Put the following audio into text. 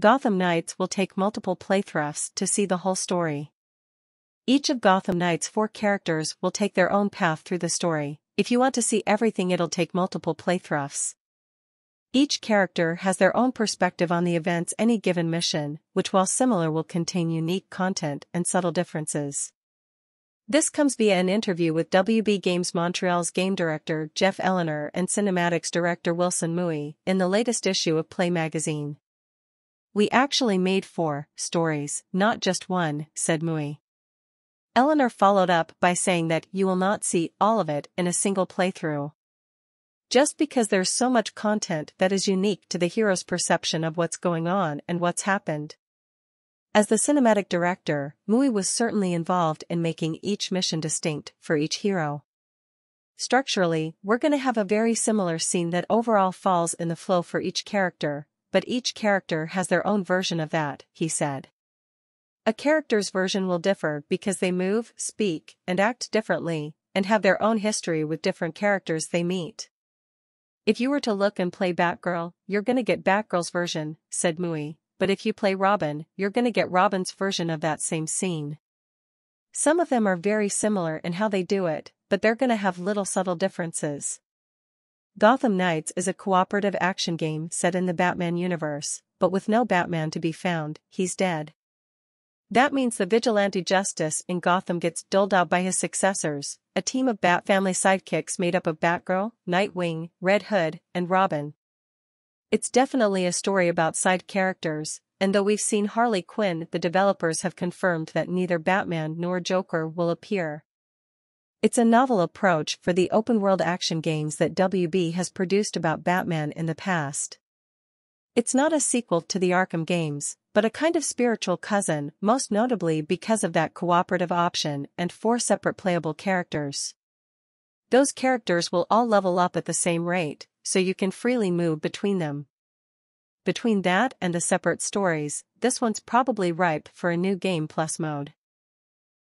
Gotham Knights will take multiple playthroughs to see the whole story. Each of Gotham Knights' 4 characters will take their own path through the story. If you want to see everything, it'll take multiple playthroughs. Each character has their own perspective on the events any given mission, which while similar will contain unique content and subtle differences. This comes via an interview with WB Games Montreal's game director Jeff Eleanor and cinematics director Wilson Mui in the latest issue of Play magazine. "We actually made 4 stories, not just one," said Mui. Eleanor followed up by saying that you will not see all of it in a single playthrough. Just because there's so much content that is unique to the hero's perception of what's going on and what's happened. As the cinematic director, Mui was certainly involved in making each mission distinct for each hero. "Structurally, we're going to have a very similar scene that overall falls in the flow for each character, but each character has their own version of that," he said. A character's version will differ because they move, speak, and act differently, and have their own history with different characters they meet. "If you were to look and play Batgirl, you're gonna get Batgirl's version," said Mui, "but if you play Robin, you're gonna get Robin's version of that same scene. Some of them are very similar in how they do it, but they're gonna have little subtle differences." Gotham Knights is a cooperative action game set in the Batman universe, but with no Batman to be found, he's dead. That means the vigilante justice in Gotham gets doled out by his successors, a team of Bat family sidekicks made up of Batgirl, Nightwing, Red Hood, and Robin. It's definitely a story about side characters, and though we've seen Harley Quinn, the developers have confirmed that neither Batman nor Joker will appear. It's a novel approach for the open-world action games that WB has produced about Batman in the past. It's not a sequel to the Arkham games, but a kind of spiritual cousin, most notably because of that cooperative option and 4 separate playable characters. Those characters will all level up at the same rate, so you can freely move between them. Between that and the separate stories, this one's probably ripe for a new Game Plus mode.